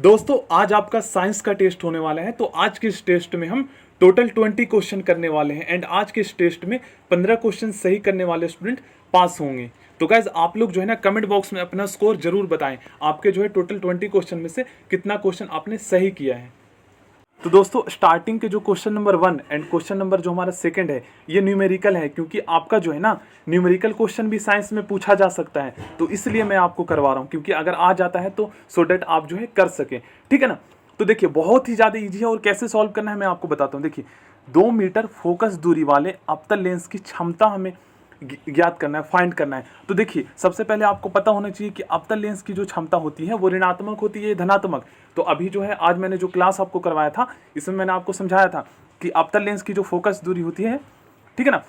दोस्तों आज आपका साइंस का टेस्ट होने वाला है। तो आज के इस टेस्ट में हम टोटल 20 क्वेश्चन करने वाले हैं एंड आज के इस टेस्ट में 15 क्वेश्चन सही करने वाले स्टूडेंट पास होंगे। तो गाइज आप लोग जो है ना कमेंट बॉक्स में अपना स्कोर जरूर बताएं, आपके जो है टोटल 20 क्वेश्चन में से कितना क्वेश्चन आपने सही किया है। तो दोस्तों स्टार्टिंग के जो question number 1 and question number जो हमारा सेकंड है ये न्यूमेरिकल है, क्योंकि आपका जो है ना न्यूमेरिकल क्वेश्चन भी साइंस में पूछा जा सकता है, तो इसलिए मैं आपको करवा रहा हूँ, क्योंकि अगर आ जाता है तो सो डैट आप जो है कर सके। ठीक है ना। तो देखिए बहुत ही ज़्यादा ईजी है और कैसे सॉल्व करना है मैं आपको बताता हूँ। देखिए 2 मीटर फोकस दूरी वाले अवतल लेंस की क्षमता हमें ज्ञात करना है, फाइंड करना है। तो देखिए सबसे पहले आपको पता होना चाहिए कि अवतल लेंस की जो क्षमता होती है वो ऋणात्मक होती है, धनात्मक। तो अभी जो है आज मैंने जो क्लास आपको करवाया था इसमें मैंने आपको समझाया था कि अवतल लेंस की जो फोकस दूरी होती है, ठीक है ना,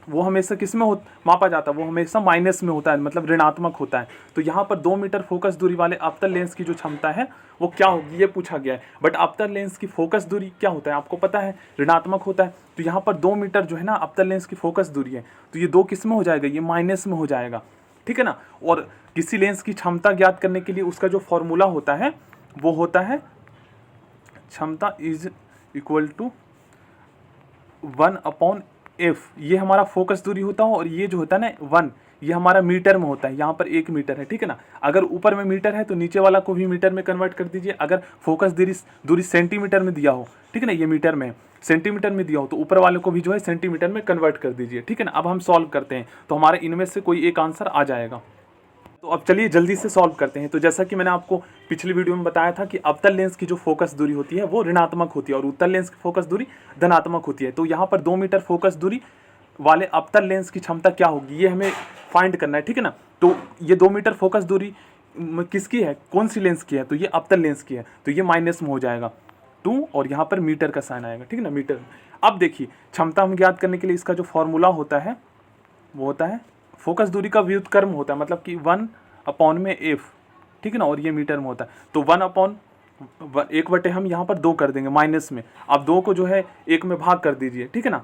वो हमेशा किस में मापा जाता है, वो हमेशा माइनस में होता है, मतलब ऋणात्मक होता है। तो यहाँ पर 2 मीटर फोकस दूरी वाले अवतल लेंस की जो क्षमता है वो क्या होगी ये पूछा गया है। बट अवतल लेंस की फोकस दूरी क्या होता है आपको पता है, ऋणात्मक होता है। तो यहाँ पर 2 मीटर जो है ना अवतल लेंस की फोकस दूरी है, तो ये 2 किस में हो जाएगा, ये माइनस में हो जाएगा। ठीक है ना। और किसी लेंस की क्षमता ज्ञात करने के लिए उसका जो फॉर्मूला होता है वो होता है क्षमता इज इक्वल टू 1/f। ये हमारा फोकस दूरी होता है और ये जो होता है ना 1 ये हमारा मीटर में होता है। यहाँ पर 1 मीटर है, ठीक है ना। अगर ऊपर में मीटर है तो नीचे वाला को भी मीटर में कन्वर्ट कर दीजिए। अगर फोकस दूरी सेंटीमीटर में दिया हो, ठीक है ना, ये मीटर में सेंटीमीटर में दिया हो तो ऊपर वाले को भी जो है सेंटीमीटर में कन्वर्ट कर दीजिए। ठीक है ना। अब हम सॉल्व करते हैं तो हमारे इनमें से कोई एक आंसर आ जाएगा। तो अब चलिए जल्दी से सॉल्व करते हैं। तो जैसा कि मैंने आपको पिछली वीडियो में बताया था कि अवतल लेंस की जो फोकस दूरी होती है वो ऋणात्मक होती है और उत्तल लेंस की फोकस दूरी धनात्मक होती है। तो यहाँ पर 2 मीटर फोकस दूरी वाले अवतल लेंस की क्षमता क्या होगी ये हमें फाइंड करना है। ठीक है ना। तो ये 2 मीटर फोकस दूरी किसकी है, कौन सी लेंस की है, तो ये अवतल लेंस की है, तो ये माइनस में हो जाएगा 2 और यहाँ पर मीटर का साइन आएगा। ठीक है ना, मीटर। अब देखिए क्षमता हम ज्ञात करने के लिए इसका जो फॉर्मूला होता है वो होता है फोकस दूरी का व्युत्क्रम होता है, मतलब कि 1/f। ठीक है ना। और ये मीटर में होता है तो 1 बटे हम यहाँ पर 2 कर देंगे माइनस में। अब 2 को जो है 1 में भाग कर दीजिए। ठीक है ना,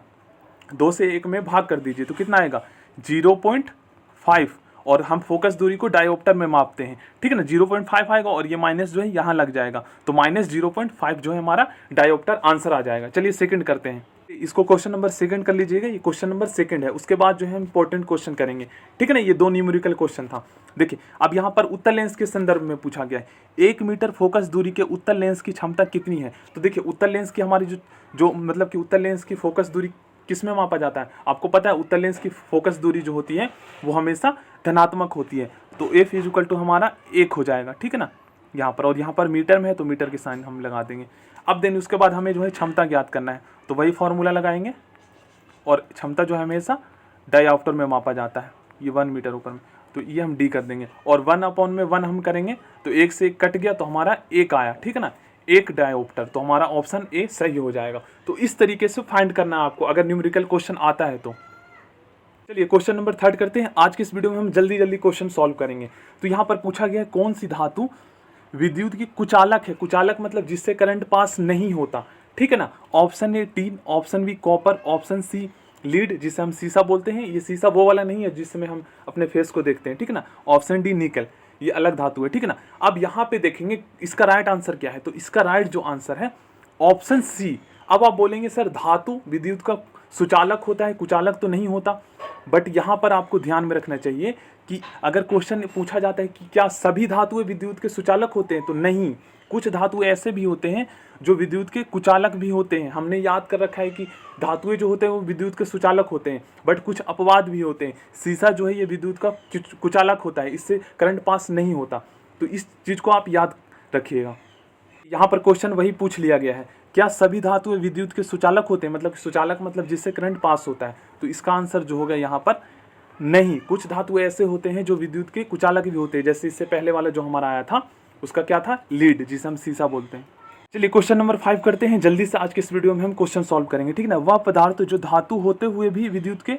2 से 1 में भाग कर दीजिए तो कितना आएगा 0.5। और हम फोकस दूरी को डायोप्टर में मापते हैं। ठीक है ना, 0.5 आएगा और ये माइनस जो है यहाँ लग जाएगा, तो -0.5 जो है हमारा डायोप्टर आंसर आ जाएगा। चलिए सेकंड करते हैं। इसको क्वेश्चन नंबर सेकंड कर लीजिएगा, ये क्वेश्चन नंबर सेकंड है। उसके बाद जो है हम इंपॉर्टेंट क्वेश्चन करेंगे। ठीक है ना, ये 2 न्यूमेरिकल क्वेश्चन था। देखिए अब यहाँ पर उत्तल लेंस के संदर्भ में पूछा गया है 1 मीटर फोकस दूरी के उत्तल लेंस की क्षमता कितनी है। तो देखिए उत्तल लेंस की हमारी जो मतलब कि उत्तल लेंस की फोकस दूरी किस में मापा जाता है आपको पता है, उत्तल लेंस की फोकस दूरी जो होती है वो हमेशा धनात्मक होती है। तो f इक्वल टू हमारा 1 हो जाएगा। ठीक है ना यहाँ पर, और यहाँ पर मीटर में है तो मीटर के साइन हम लगा देंगे। अब देन उसके बाद हमें जो है क्षमता ज्ञात करना है, तो वही फॉर्मूला लगाएंगे। और क्षमता जो है हमेशा डायोप्टर में मापा जाता है, ये 1 मीटर ऊपर में, तो ये हम d कर देंगे। और 1/1 हम करेंगे तो 1 से 1 कट गया तो हमारा 1 आया। ठीक है ना, 1 डायोप्टर, तो हमारा ऑप्शन ए सही हो जाएगा। तो इस तरीके से फाइंड करना है आपको अगर न्यूमेरिकल क्वेश्चन आता है तो। चलिए क्वेश्चन नंबर 3 करते हैं। आज के इस वीडियो में हम जल्दी जल्दी क्वेश्चन सॉल्व करेंगे। तो यहाँ पर पूछा गया है कौन सी धातु विद्युत की कुचालक है। कुचालक मतलब जिससे करंट पास नहीं होता। ठीक है ना। Option A tin, option B copper, option C lead जिसे हम शीशा बोलते हैं। ये शीशा वो वाला नहीं है जिसमें हम अपने फेस को देखते हैं। ठीक है ना। ऑप्शन डी निकल, ये अलग धातु है। ठीक है ना। अब यहाँ पे देखेंगे इसका राइट आंसर क्या है, तो इसका राइट जो आंसर है ऑप्शन सी। अब आप बोलेंगे सर धातु विद्युत का सुचालक होता है, कुचालक तो नहीं होता। बट यहाँ पर आपको ध्यान में रखना चाहिए कि अगर क्वेश्चन पूछा जाता है कि क्या सभी धातुएं विद्युत के सुचालक होते हैं, तो नहीं, कुछ धातु ऐसे भी होते हैं जो विद्युत के कुचालक भी होते हैं। हमने याद कर रखा है कि धातुएं जो होते हैं वो विद्युत के सुचालक होते हैं, बट कुछ अपवाद भी होते हैं। शीशा जो है ये विद्युत का कुचालक होता है, इससे करंट पास नहीं होता। तो इस चीज़ को आप याद रखिएगा। यहाँ पर क्वेश्चन वही पूछ लिया गया है, क्या सभी धातुएं विद्युत के सुचालक होते हैं, मतलब सुचालक मतलब जिससे करंट पास होता है। तो इसका आंसर जो होगा यहाँ पर नहीं, कुछ धातु ऐसे होते हैं जो विद्युत के कुचालक भी होते हैं। जैसे इससे पहले वाला जो हमारा आया था उसका क्या था, लीड, जिसे हम शीशा बोलते हैं। चलिए क्वेश्चन नंबर 5 करते हैं जल्दी से। आज के इस वीडियो में हम क्वेश्चन सॉल्व करेंगे। ठीक है ना। वह पदार्थ जो धातु होते हुए भी विद्युत के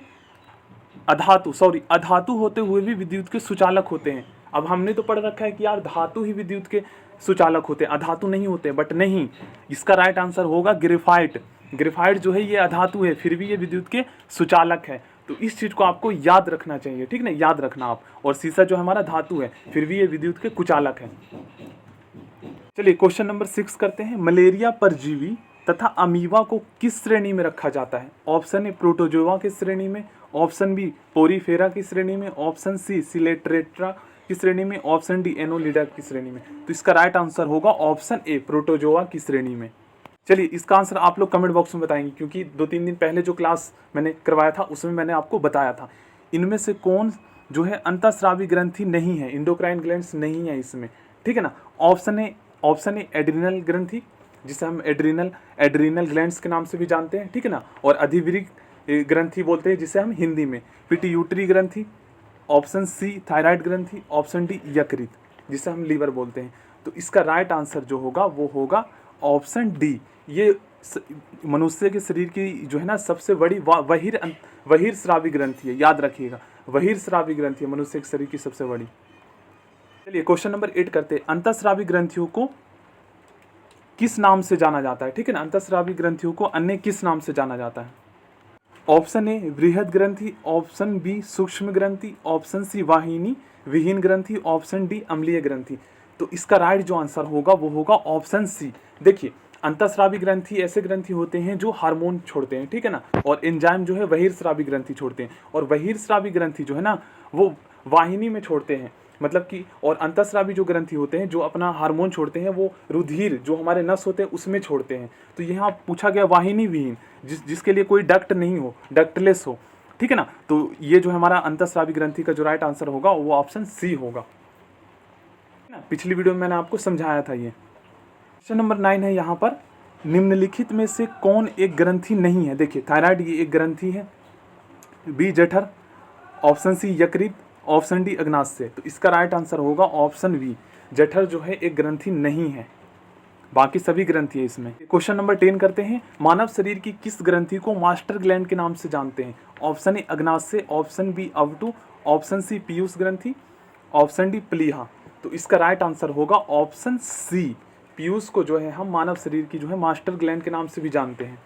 अधातु होते हुए भी विद्युत के सुचालक होते हैं। अब हमने तो पढ़ रखा है कि यार धातु ही विद्युत के सुचालक होते हैं, अधातु नहीं होते, बट नहीं, इसका राइट आंसर होगा ग्रेफाइट। ग्रेफाइट जो है ये अधातु है, फिर भी ये विद्युत के सुचालक है। तो इस चीज़ को आपको याद रखना चाहिए। ठीक ना, याद रखना आप। और शीशा जो हमारा धातु है, फिर भी ये विद्युत के कुचालक है। चलिए क्वेश्चन नंबर 6 करते हैं। मलेरिया परजीवी तथा अमीबा को किस श्रेणी में रखा जाता है? ऑप्शन ए प्रोटोजोआ की श्रेणी में, ऑप्शन बी पोरीफेरा की श्रेणी में, ऑप्शन सी सिलेट्रेट्रा की श्रेणी में, ऑप्शन डी एनोलिडा की श्रेणी में। तो इसका राइट आंसर होगा ऑप्शन ए प्रोटोजोआ की श्रेणी में। चलिए इसका आंसर आप लोग कमेंट बॉक्स में बताएंगे, क्योंकि 2-3 दिन पहले जो क्लास मैंने करवाया था उसमें मैंने आपको बताया था। इनमें से कौन जो है अंतःस्रावी ग्रंथि नहीं है, इंडोक्राइन ग्लैंड्स नहीं है इसमें, ठीक है ना। ऑप्शन ए एड्रिनल ग्रंथि, जिसे हम एड्रिनल ग्लैंड्स के नाम से भी जानते हैं, ठीक है ना, और अधिवृक्क ग्रंथि बोलते हैं जिसे हम हिंदी में, पिट्यूटरी ग्रंथि, ऑप्शन सी थायराइड ग्रंथि, ऑप्शन डी यकृत जिसे हम लीवर बोलते हैं। तो इसका राइट आंसर जो होगा वो होगा ऑप्शन डी। ये मनुष्य के शरीर की जो है ना सबसे बड़ी बहिर्स्रावी ग्रंथि है, याद रखिएगा, बहिर्स्रावी ग्रंथि है मनुष्य के शरीर की सबसे बड़ी। चलिए क्वेश्चन नंबर 8 करते हैं। अंतःस्रावी ग्रंथियों को किस नाम से जाना जाता है? ठीक है ना, अंतःस्रावी ग्रंथियों को अन्य किस नाम से जाना जाता है? ऑप्शन ए बृहद ग्रंथि, ऑप्शन बी सूक्ष्म ग्रंथि, ऑप्शन सी वाहिनी विहीन ग्रंथि, ऑप्शन डी अम्लीय ग्रंथि। तो इसका राइट जो आंसर होगा वो होगा ऑप्शन सी। देखिए अंतःस्रावी ग्रंथि ऐसे ग्रंथि होते हैं जो हार्मोन छोड़ते हैं, ठीक है ना, और एंजाइम जो है बहिर्स्रावी ग्रंथि छोड़ते हैं, और बहिर्स्रावी ग्रंथि जो है ना वो वाहिनी में छोड़ते हैं, मतलब कि, और अंतःस्रावी जो ग्रंथि होते हैं जो अपना हार्मोन छोड़ते हैं वो रुधिर जो हमारे नस होते हैं उसमें छोड़ते हैं। तो यहाँ पूछा गया वाहिनी विहीन, जिसके लिए कोई डक्ट नहीं हो, डक्टलेस हो, ठीक है ना। तो ये जो हमारा अंतःस्रावी ग्रंथि का जो राइट आंसर होगा वो ऑप्शन सी होगा। पिछली वीडियो में मैंने आपको समझाया था ये। क्वेश्चन नंबर 9 है यहाँ पर, निम्नलिखित में से कौन एक ग्रंथि नहीं है? देखिए थायराइड ये एक ग्रंथि है, बी जठर, ऑप्शन सी यकृत, ऑप्शन डी अग्नाशय। तो इसका राइट आंसर होगा ऑप्शन बी, जठर जो है एक ग्रंथि नहीं है, बाकी सभी ग्रंथि है इसमें। क्वेश्चन नंबर 10 करते हैं। मानव शरीर की किस ग्रंथि को मास्टर ग्लैंड के नाम से जानते हैं? ऑप्शन ए अग्नाशय, ऑप्शन बी अवटु, ऑप्शन सी पीयूष ग्रंथि, ऑप्शन डी प्लीहा। तो इसका राइट आंसर होगा ऑप्शन सी, पीयूष को जो है हम मानव शरीर की जो है मास्टर ग्लैंड के नाम से भी जानते हैं।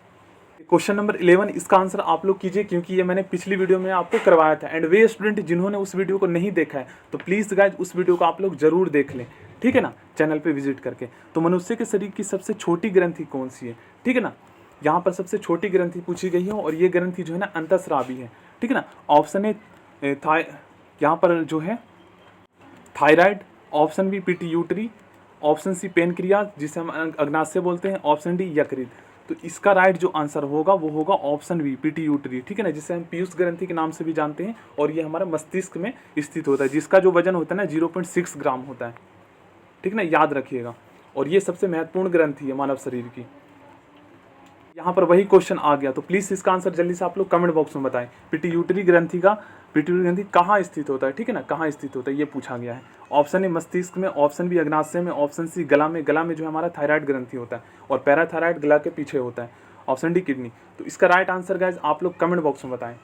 क्वेश्चन नंबर 11, इसका आंसर आप लोग कीजिए, क्योंकि ये मैंने पिछली वीडियो में आपको करवाया था। एंड वे स्टूडेंट जिन्होंने उस वीडियो को नहीं देखा है तो प्लीज़ गाइज उस वीडियो को आप लोग जरूर देख लें, ठीक है ना, चैनल पे विजिट करके। तो मनुष्य के शरीर की सबसे छोटी ग्रंथि कौन सी है? ठीक है ना, यहाँ पर सबसे छोटी ग्रंथि पूछी गई है और ये ग्रंथि जो है ना अंतःस्रावी है, ठीक है ना। ऑप्शन ए यहाँ पर जो है thyroid, option B pituitary, option C pancreas जिसे हम अग्नाशय बोलते हैं, ऑप्शन डी यकृत। तो इसका राइट जो आंसर होगा वो होगा ऑप्शन बी पिट्यूटरी, ठीक है ना, जिसे हम पीयूष ग्रंथि के नाम से भी जानते हैं, और ये हमारा मस्तिष्क में स्थित होता है, जिसका जो वजन होता है ना 0.6 ग्राम होता है, ठीक ना, याद रखिएगा। और ये सबसे महत्वपूर्ण ग्रंथि है मानव शरीर की। यहाँ पर वही क्वेश्चन आ गया, तो प्लीज़ इसका आंसर जल्दी से आप लोग कमेंट बॉक्स में बताएं। पिट्यूटरी ग्रंथि कहाँ स्थित होता है, ठीक है ना, कहाँ स्थित होता है ये पूछा गया है। ऑप्शन ए मस्तिष्क में, ऑप्शन बी अग्नाशय में, ऑप्शन सी गला में जो है हमारा थायराइड ग्रंथि होता है, और पैराथायराइड गला के पीछे होता है, ऑप्शन डी किडनी। तो इसका राइट आंसर गाइज आप लोग कमेंट बॉक्स में बताएं।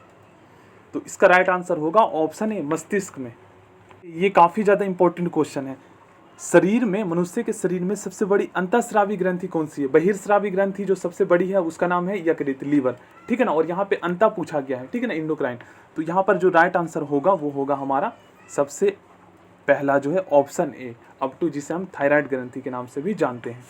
तो इसका राइट आंसर होगा ऑप्शन ए मस्तिष्क में। ये काफ़ी ज़्यादा इंपॉर्टेंट क्वेश्चन है। शरीर में, मनुष्य के शरीर में सबसे बड़ी अंतःस्रावी ग्रंथि कौन सी है? बहिर्स्रावी ग्रंथि जो सबसे बड़ी है उसका नाम है यकृत, लीवर, ठीक है ना, और यहाँ पे अंता पूछा गया है, ठीक है ना, इंडोक्राइन। तो यहाँ पर जो राइट आंसर होगा वो होगा हमारा सबसे पहला जो है ऑप्शन ए अवटु, जिसे हम थायराइड ग्रंथि के नाम से भी जानते हैं,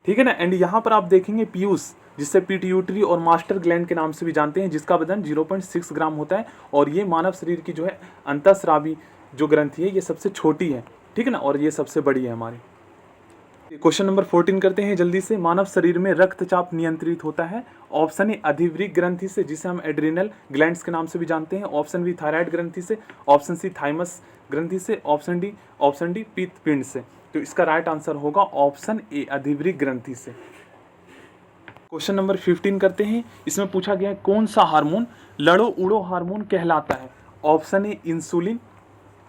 ठीक है ना। एंड यहाँ पर आप देखेंगे पीयूष, जिससे पिट्यूटरी और मास्टर ग्लैंड के नाम से भी जानते हैं, जिसका वजन 0.6 ग्राम होता है, और ये मानव शरीर की जो है अंतःस्रावी जो ग्रंथि है ये सबसे छोटी है, ठीक है ना, और ये सबसे बड़ी है हमारी। क्वेश्चन नंबर 14 करते हैं जल्दी से। मानव शरीर में रक्तचाप नियंत्रित होता है? ऑप्शन ए अधिवृक्क ग्रंथि से, जिसे हम एड्रिनल ग्लैंड्स के नाम से भी जानते हैं, ऑप्शन बी थायराइड ग्रंथि से, ऑप्शन सी थाइमस ग्रंथि से, ऑप्शन डी पित्त पिंड से। तो इसका राइट आंसर होगा ऑप्शन ए अधिवृक्क ग्रंथि से। क्वेश्चन नंबर 15 करते हैं। इसमें पूछा गया है कौन सा हार्मोन लड़ो उड़ो हार्मोन कहलाता है? ऑप्शन ए इंसुलिन।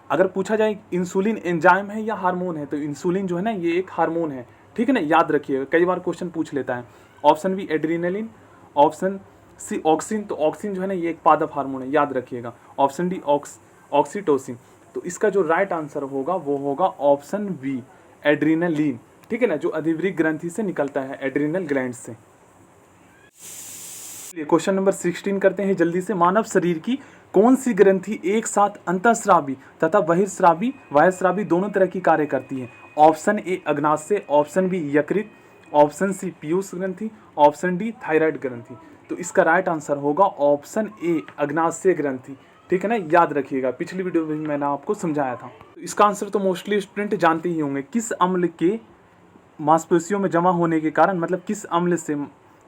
अगर पूछा जाए इंसुलिन एंजाइम है या हार्मोन है, तो इंसुलिन जो है ना ये एक हार्मोन है, ठीक है ना, याद रखिएगा, कई बार क्वेश्चन पूछ लेता है। Option B adrenaline, option C auxin. तो ऑक्सिन जो है ना ये एक पादप हार्मोन है, याद रखिएगा। Option D oxytocin. तो इसका जो राइट आंसर होगा वो होगा ऑप्शन बी एड्रीनलिन, ठीक है ना, जो अधिवृक्क ग्रंथि से निकलता है, एड्रिनल ग्लैंड से। क्वेश्चन नंबर 16 करते हैं जल्दी से। मानव शरीर की कौन सी ग्रंथि एक साथ अंतःस्रावी तथा बहिर्स्रावी दोनों तरह की कार्य करती है? ऑप्शन ए अग्नाशय, ऑप्शन बी यकृत, ऑप्शन सी पीयूष ग्रंथि, ऑप्शन डी थायराइड ग्रंथि। तो इसका राइट आंसर होगा ऑप्शन ए अग्नाशय ग्रंथि, ठीक है ना, याद रखिएगा, पिछली वीडियो में मैंने आपको समझाया था। तो इसका आंसर तो मोस्टली स्टूडेंट जानते ही होंगे, किस अम्ल के मांसपेशियों में जमा होने के कारण, मतलब किस अम्ल से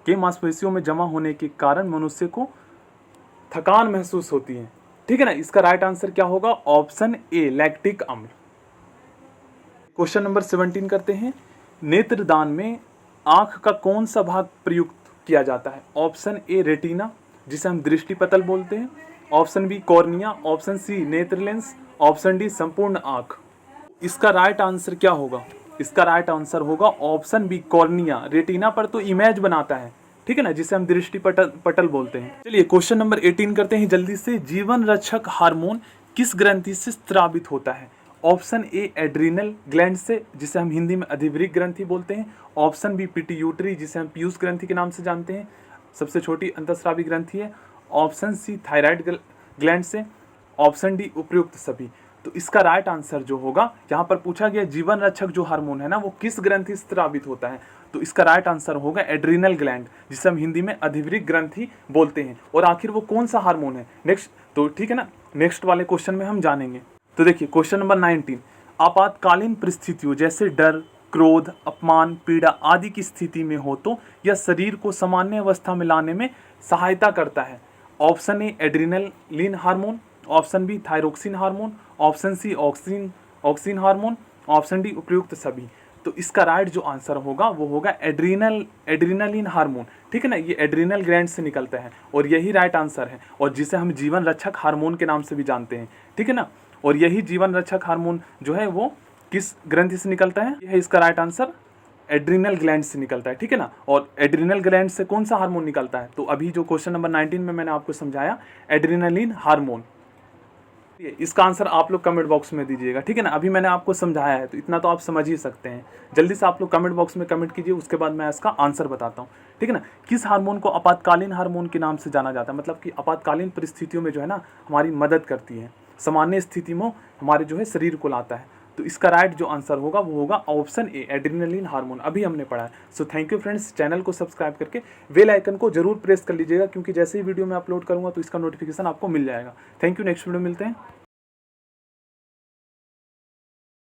के मांसपेशियों में जमा होने के कारण मनुष्य को थकान महसूस होती है, ठीक है ना। इसका राइट आंसर क्या होगा, ऑप्शन ए लैक्टिक अम्ल। क्वेश्चन नंबर 17 करते हैं, नेत्रदान में आंख का कौन सा भाग प्रयुक्त किया जाता है। ऑप्शन ए रेटिना, जिसे हम दृष्टि पटल बोलते हैं, option B cornea, option C नेत्र लेंस, ऑप्शन डी संपूर्ण आंख। इसका राइट आंसर क्या होगा, इसका राइट आंसर होगा ऑप्शन बी कॉर्निया। रेटिना पर तो इमेज बनाता है, ठीक है ना, जिसे हम दृष्टि पटल बोलते हैं। चलिए क्वेश्चन नंबर 18 करते हैं जल्दी से, जीवन रक्षक हार्मोन किस ग्रंथि से स्रावित होता है। ऑप्शन ए एड्रीनल ग्लैंड से, जिसे हम हिंदी में अधिवृक्क ग्रंथि बोलते हैं, ऑप्शन बी पिट्यूटरी, जिसे हम पीयूष ग्रंथि के नाम से जानते हैं, सबसे छोटी अंतःस्रावी ग्रंथि है, ऑप्शन सी थायराइड ग्लैंड से, ऑप्शन डी उपयुक्त सभी। तो इसका राइट आंसर जो होगा, यहाँ पर पूछा गया जीवन रक्षक जो हार्मोन है ना वो किस ग्रंथि से स्रावित होता है, तो इसका राइट आंसर होगा एड्रीनल ग्लैंड, जिसे हम हिंदी में अधिवृक्क ग्रंथि बोलते हैं। और आखिर वो कौन सा हार्मोन है, नेक्स्ट, तो ठीक है ना, नेक्स्ट वाले क्वेश्चन में हम जानेंगे। तो देखिए क्वेश्चन नंबर 19, आपातकालीन परिस्थितियों जैसे डर, क्रोध, अपमान, पीड़ा आदि की स्थिति में हो तो यह शरीर को सामान्य अवस्था में लाने में सहायता करता है। Option A adrenaline hormone, option B thyroxine hormone, option C auxin hormone, option D उपयुक्त सभी। तो इसका राइट जो आंसर होगा वो होगा एड्रीनलिन हार्मोन, ठीक है ना, ये एड्रीनल ग्लैंड से निकलता है और यही राइट आंसर है, और जिसे हम जीवन रक्षक हार्मोन के नाम से भी जानते हैं, ठीक है ना। और यही जीवन रक्षक हार्मोन जो है वो किस ग्रंथि से निकलता है, यह इसका राइट आंसर एड्रीनल ग्लैंड से निकलता है, ठीक है ना। और एड्रीनल ग्लैंड से कौन सा हार्मोन निकलता है, तो अभी जो क्वेश्चन नंबर 19 में मैंने आपको समझाया एड्रीनलिन हार्मोन। इसका आंसर आप लोग कमेंट बॉक्स में दीजिएगा, ठीक है ना। अभी मैंने आपको समझाया है तो इतना तो आप समझ ही सकते हैं, जल्दी से आप लोग कमेंट बॉक्स में कमेंट कीजिए, उसके बाद मैं इसका आंसर बताता हूँ, ठीक है ना। किस हार्मोन को आपातकालीन हार्मोन के नाम से जाना जाता है, मतलब कि आपातकालीन परिस्थितियों में जो है ना हमारी मदद करती है, सामान्य स्थिति में हमारे जो है शरीर को लाता है। तो इसका राइट जो आंसर होगा वो होगा ऑप्शन ए एड्रीनलिन हार्मोन, अभी हमने पढ़ा है। So thank you friends, channel को सब्सक्राइब करके बेल आइकन को जरूर प्रेस कर लीजिएगा, क्योंकि जैसे ही वीडियो मैं अपलोड करूँगा तो इसका नोटिफिकेशन आपको मिल जाएगा। थैंक यू, नेक्स्ट वीडियो मिलते हैं।